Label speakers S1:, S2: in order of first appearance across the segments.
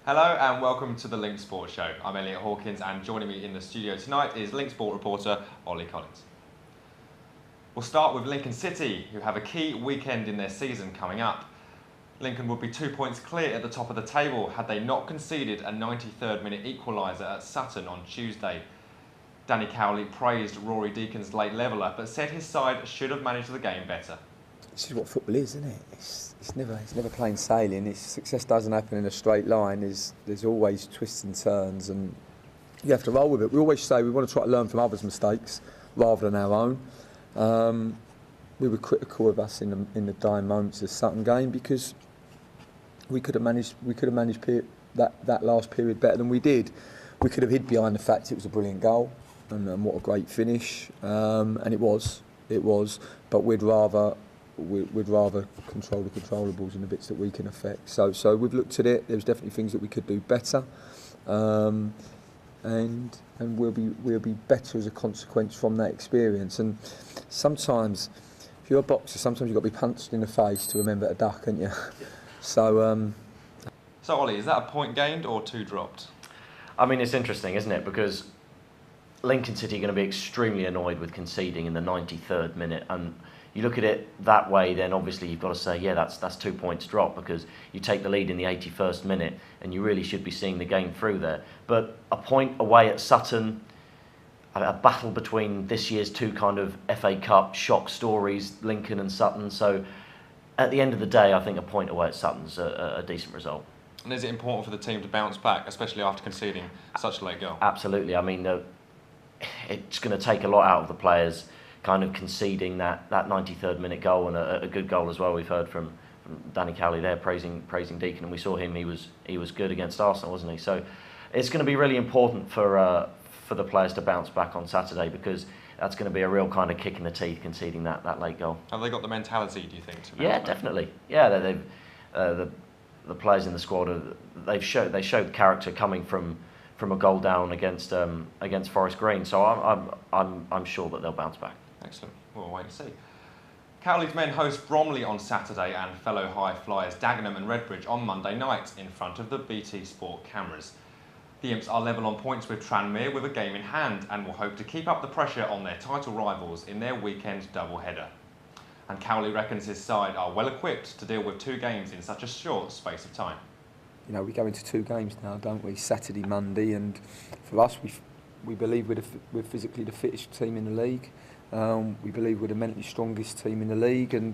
S1: Hello and welcome to the Link Sport Show. I'm Elliot Hawkins and joining me in the studio tonight is Link Sport reporter Ollie Collins. We'll start with Lincoln City, who have a key weekend in their season coming up. Lincoln would be 2 points clear at the top of the table had they not conceded a 93rd minute equaliser at Sutton on Tuesday. Danny Cowley praised Rory Deacon's late leveller but said his side should have managed the game better.
S2: This is what football is, isn't it? It's never plain sailing. Success doesn't happen in a straight line. There's always twists and turns, and you have to roll with it. We always say we want to try to learn from others' mistakes rather than our own. We were critical of us in the dying moments of the Sutton game because we could have managed that last period better than we did. We could have hid behind the fact it was a brilliant goal and what a great finish, and it was. But we'd rather control the controllables and the bits that we can affect. So we've looked at it. There's definitely things that we could do better, and we'll be better as a consequence from that experience. And sometimes, if you're a boxer, sometimes you've got to be punched in the face to remember to duck, haven't you? So
S1: Ollie, is that a point gained or 2 dropped?
S3: I mean, it's interesting, isn't it? Because Lincoln City are going to be extremely annoyed with conceding in the 93rd minute, and you look at it that way, then obviously you've got to say, yeah, that's 2 points drop because you take the lead in the 81st minute and you really should be seeing the game through there. But a point away at Sutton, a battle between this year's 2 kind of FA Cup shock stories, Lincoln and Sutton. So at the end of the day, I think a point away at Sutton's a decent result.
S1: And is it important for the team to bounce back, especially after conceding such a late goal?
S3: Absolutely. I mean, it's going to take a lot out of the players kind of conceding that 93rd minute goal, and a good goal as well. We've heard from Danny Cowley there praising Deacon, and we saw him. He was good against Arsenal, wasn't he? So it's going to be really important for the players to bounce back on Saturday, because that's going to be a real kind of kick in the teeth conceding that late goal.
S1: Have they got the mentality, do you think, to bounce
S3: Yeah,
S1: back?
S3: definitely. Yeah, the players in the squad they showed character coming from a goal down against Forest Green. So I'm sure that they'll bounce back.
S1: Excellent. We'll wait and see. Cowley's men host Bromley on Saturday and fellow high flyers Dagenham and Redbridge on Monday night in front of the BT Sport cameras. The Imps are level on points with Tranmere with a game in hand and will hope to keep up the pressure on their title rivals in their weekend doubleheader. And Cowley reckons his side are well equipped to deal with 2 games in such a short space of time.
S2: you know, we go into 2 games now, don't we? Saturday, Monday, and for us, we believe we're physically the fittest team in the league. We believe we're the mentally strongest team in the league, and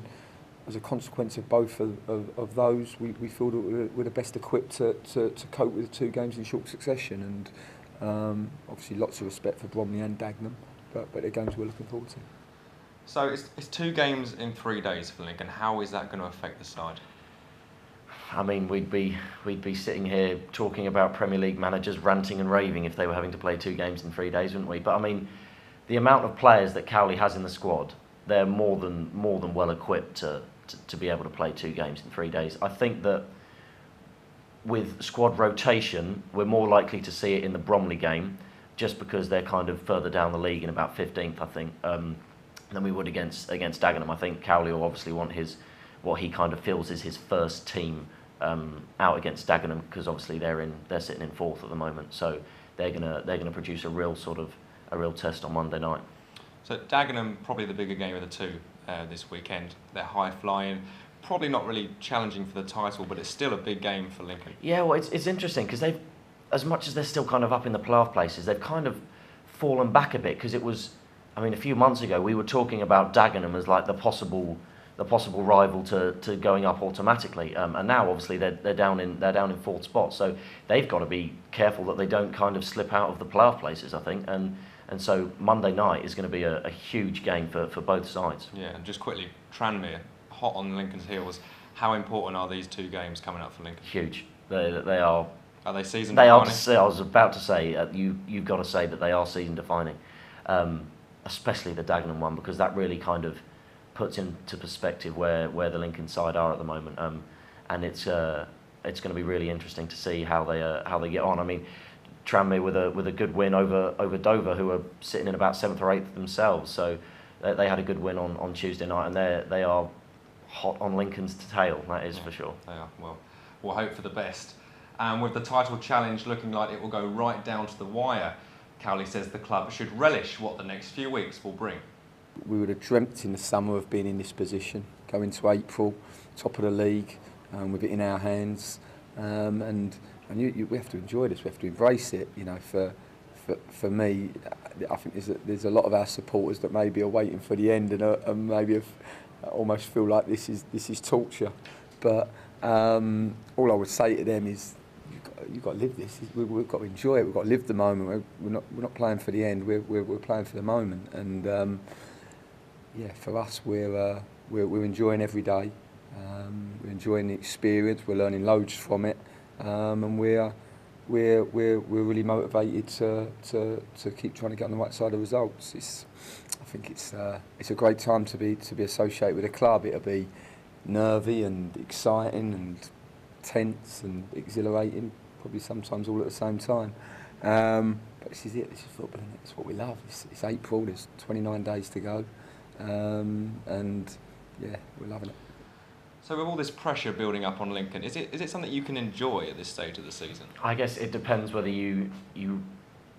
S2: as a consequence of both of those, we feel that we're the best equipped to cope with 2 games in short succession. And obviously, lots of respect for Bromley and Dagenham, but they're games we're looking forward to.
S1: So it's 2 games in 3 days for Lincoln. How is that going to affect the side?
S3: I mean, we'd be sitting here talking about Premier League managers ranting and raving if they were having to play 2 games in 3 days, wouldn't we? But I mean, the amount of players that Cowley has in the squad, they're more than well equipped to be able to play 2 games in 3 days. I think that with squad rotation, we're more likely to see it in the Bromley game, just because they're kind of further down the league in about 15th, I think, than we would against Dagenham. I think Cowley will obviously want what he kind of feels is his first team out against Dagenham, because obviously they're sitting in 4th at the moment, so they're gonna produce a real test on Monday night.
S1: So Dagenham probably the bigger game of the 2 this weekend. They're high flying, probably not really challenging for the title, but it's still a big game for Lincoln.
S3: Yeah, well, it's interesting because they've, as much as they're still kind of up in the playoff places, they've kind of fallen back a bit, because it was, I mean, a few months ago we were talking about Dagenham as like the possible rival to going up automatically, and now obviously they're down in 4th spot, so they've got to be careful that they don't kind of slip out of the playoff places, I think, and so Monday night is going to be a huge game for both sides.
S1: Yeah, and just quickly, Tranmere, hot on Lincoln's heels. How important are these 2 games coming up for Lincoln?
S3: Huge. They are
S1: Are they season
S3: They are.
S1: defining?
S3: I was about to say you've got to say that they are season defining, especially the Dagenham one, because that really kind of puts into perspective where the Lincoln side are at the moment, and it's going to be really interesting to see how they get on. I mean, Tranmere with a good win over Dover, who are sitting in about 7th or 8th themselves, so they had a good win on Tuesday night, and they are hot on Lincoln's tail. That is for sure.
S1: They are. Well, we'll hope for the best. And with the title challenge looking like it will go right down to the wire, Cowley says the club should relish what the next few weeks will bring.
S2: We would have dreamt in the summer of being in this position, going to April, top of the league, with it in our hands, and we have to enjoy this. We have to embrace it. You know, for me, I think there's a lot of our supporters that maybe are waiting for the end and maybe almost feel like this is torture. But all I would say to them is, you've got to live this. We've got to enjoy it. We've got to live the moment. We're not playing for the end. We're playing for the moment. And yeah, for us, we're enjoying every day. We're enjoying the experience. We're learning loads from it, and we're really motivated to keep trying to get on the right side of results. I think it's a great time to be associated with a club. It'll be nervy and exciting and tense and exhilarating, probably sometimes all at the same time. But this is it. This is football, isn't it? It's what we love. It's April. There's 29 days to go, and yeah, we're loving it.
S1: So with all this pressure building up on Lincoln, is it something you can enjoy at this stage of the season?
S3: I guess it depends whether you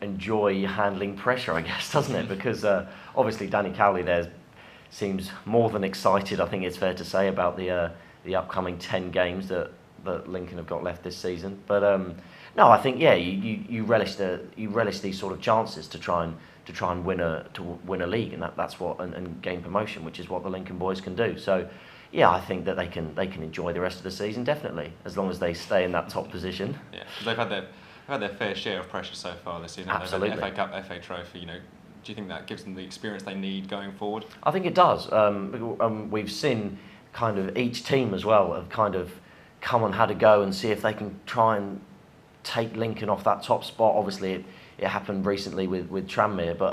S3: enjoy handling pressure, I guess, doesn't it? Because obviously Danny Cowley there seems more than excited, I think it's fair to say, about the upcoming 10 games that Lincoln have got left this season. But no, I think you relish these sort of chances to try and win a league, and that's what and gain promotion, which is what the Lincoln boys can do. So yeah, I think that they can enjoy the rest of the season, definitely, as long as they stay in that top position.
S1: Yeah, because they've had their fair share of pressure so far this season.
S3: Absolutely.
S1: They've had the FA Cup, FA Trophy. You know, do you think that gives them the experience they need going forward?
S3: I think it does. We've seen kind of each team as well have kind of come and had a go and see if they can try and take Lincoln off that top spot. Obviously, it happened recently with Tranmere, but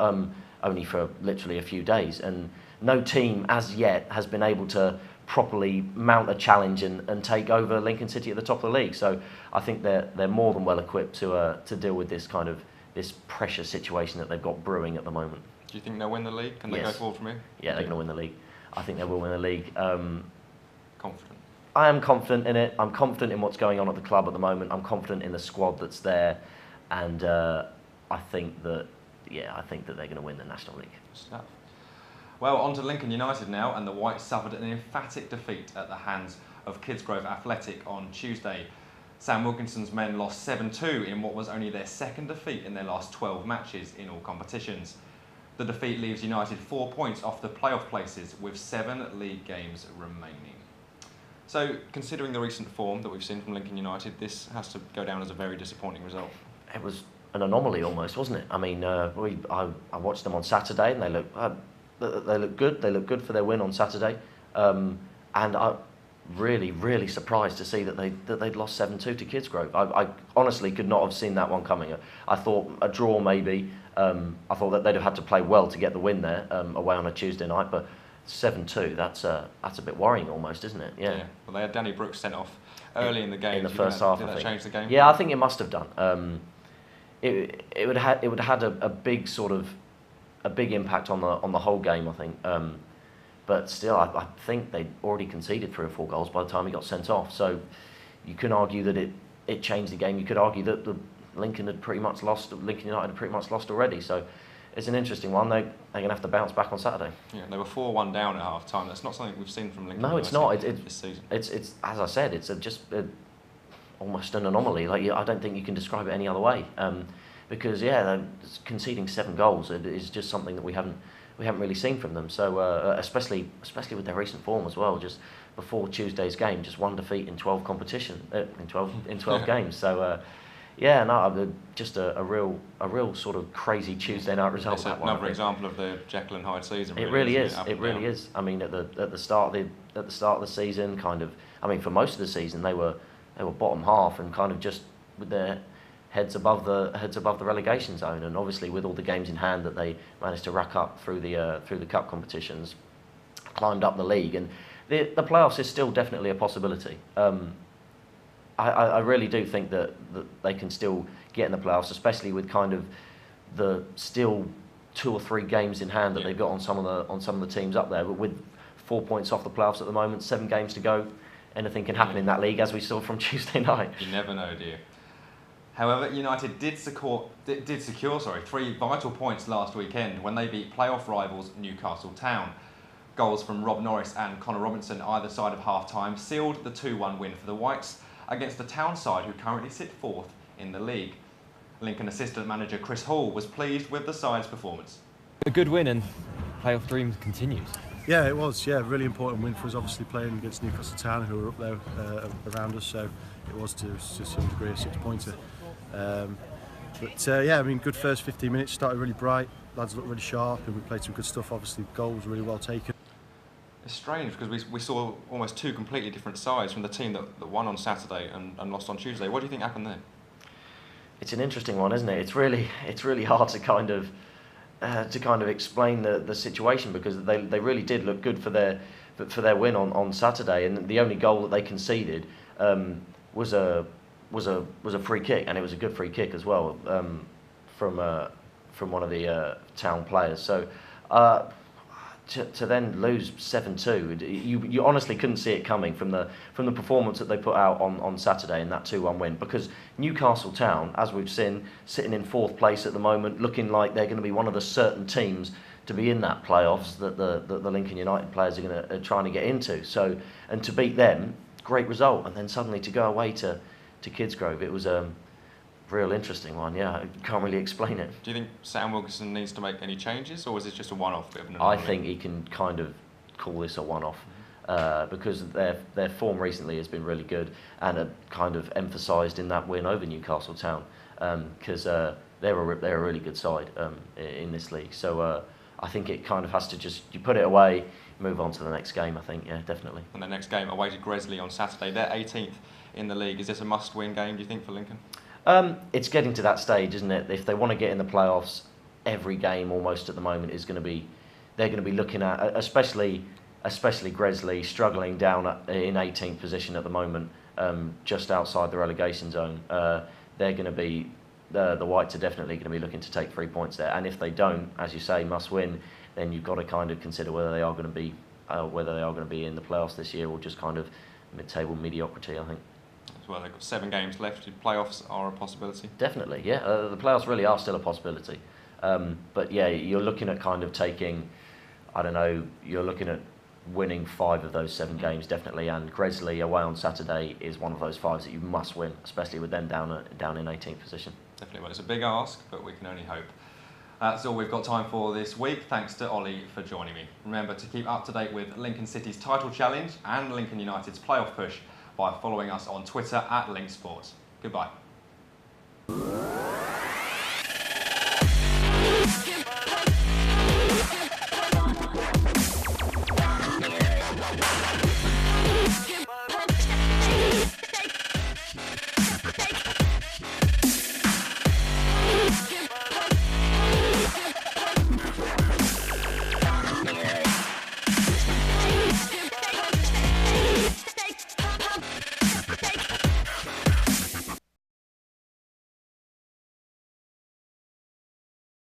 S3: only for literally a few days, and no team as yet has been able to properly mount a challenge and take over Lincoln City at the top of the league. So I think they're more than well equipped to deal with this pressure situation that they've got brewing at the moment.
S1: Do you think they'll win the league? Can they go forward from here?
S3: Yeah, they're going to win the league. I think they will win the league.
S1: Confident?
S3: I am confident in it. I'm confident in what's going on at the club at the moment. I'm confident in the squad that's there, and I think that they're going to win the National League.
S1: Stuff. Well, on to Lincoln United now, and the Whites suffered an emphatic defeat at the hands of Kidsgrove Athletic on Tuesday. Sam Wilkinson's men lost 7-2 in what was only their second defeat in their last 12 matches in all competitions. The defeat leaves United 4 points off the playoff places with 7 league games remaining. So, considering the recent form that we've seen from Lincoln United, this has to go down as a very disappointing result.
S3: It was an anomaly almost, wasn't it? I mean, I watched them on Saturday, and they look good. They look good for their win on Saturday, and I'm really surprised to see that they'd lost 7-2 to Kidsgrove. I honestly could not have seen that one coming. I thought a draw maybe. I thought that they'd have had to play well to get the win there away on a Tuesday night, but 7-2, that's a bit worrying almost, isn't it? Yeah.
S1: Well, they had Danny Brooks sent off early in the game.
S3: In the first half,
S1: did that change the game?
S3: Yeah, I think it must have done. It would have had a big impact on the whole game, I think. But still, I think they'd already conceded 3 or 4 goals by the time he got sent off. So you can argue that it changed the game. You could argue that Lincoln United had pretty much lost already. So it's an interesting one. They're going to have to bounce back on Saturday. Yeah,
S1: they were 4-1 down at half time. That's not something we've seen from Lincoln.
S3: No, it's not.
S1: This season.
S3: It's as I said, it's almost an anomaly. Like, I don't think you can describe it any other way. Because conceding 7 goals is just something that we haven't really seen from them. So especially with their recent form as well. Just before Tuesday's game, just 1 defeat in 12 in 12 games. So just a real sort of crazy Tuesday night result.
S1: It's another example of the Jekyll and Hyde season.
S3: It really is. It really is. I mean, at the start of the season, kind of. I mean, for most of the season, they were bottom half and kind of just with their heads above the relegation zone. And obviously, with all the games in hand that they managed to rack up through the cup competitions, climbed up the league, and the playoffs is still definitely a possibility. I really do think that they can still get in the playoffs, especially with kind of the still 2 or 3 games in hand that they've got on some of the teams up there. But with 4 points off the playoffs at the moment, 7 games to go, anything can happen in that league, as we saw from Tuesday night.
S1: You never know, do you? However, United did secure 3 vital points last weekend when they beat playoff rivals Newcastle Town. Goals from Rob Norris and Connor Robinson either side of half-time sealed the 2-1 win for the Whites against the Town side, who currently sit 4th in the league. Lincoln assistant manager Chris Hall was pleased with the side's performance.
S4: A good win and playoff dream continues.
S5: Yeah, it was. Yeah, really important win for us. Obviously playing against Newcastle Town, who were up there around us, so it was to some degree a 6-pointer. Yeah, I mean, good first 15 minutes. Started really bright. Lads looked really sharp, and we played some good stuff. Obviously, the goal was really well taken.
S1: It's strange because we saw almost 2 completely different sides from the team that won on Saturday and lost on Tuesday. What do you think happened there?
S3: It's an interesting one, isn't it? It's really hard to kind of explain the situation, because they really did look good for their win on Saturday, and the only goal that they conceded was a free kick, and it was a good free kick as well, from one of the Town players. So to then lose 7-2, you honestly couldn't see it coming from the performance that they put out on Saturday in that 2-1 win, because Newcastle Town, as we've seen, sitting in 4th place at the moment, looking like they're going to be one of the certain teams to be in that playoffs that the Lincoln United players are trying to get into. So, and to beat them, great result, and then suddenly to go away to Kidsgrove, it was a real interesting one. Yeah, I can't really explain it.
S1: Do you think Sam Wilkinson needs to make any changes, or is this just a one-off bit of an
S3: anomaly? I think he can kind of call this a one-off, because their form recently has been really good, and kind of emphasised in that win over Newcastle Town, because they're a really good side in this league. So I think it kind of has to you put it away, move on to the next game. I think, yeah, definitely.
S1: And the next game away to Gresley on Saturday. They're 18th in the league. Is this a must-win game, do you think, for Lincoln?
S3: It's getting to that stage, isn't it? If they want to get in the playoffs, every game almost at the moment is going to be, they're going to be looking at, especially Gresley, struggling down in 18th position at the moment, just outside the relegation zone. They're going to be, the Whites are definitely going to be looking to take 3 points there. And if they don't, as you say, must win, then you've got to kind of consider whether they are going to be in the playoffs this year, or just kind of mid-table mediocrity, I think.
S1: Well, they've got 7 games left. Playoffs are a possibility.
S3: Definitely, yeah. The playoffs really are still a possibility. But yeah, you're looking at kind of taking, I don't know, you're looking at winning 5 of those 7 games, definitely. And Gresley away on Saturday is one of those 5s that you must win, especially with them down in 18th position.
S1: Definitely. Well, it's a big ask, but we can only hope. That's all we've got time for this week. Thanks to Ollie for joining me. Remember to keep up to date with Lincoln City's title challenge and Lincoln United's playoff push by following us on Twitter @LinkSports. Goodbye.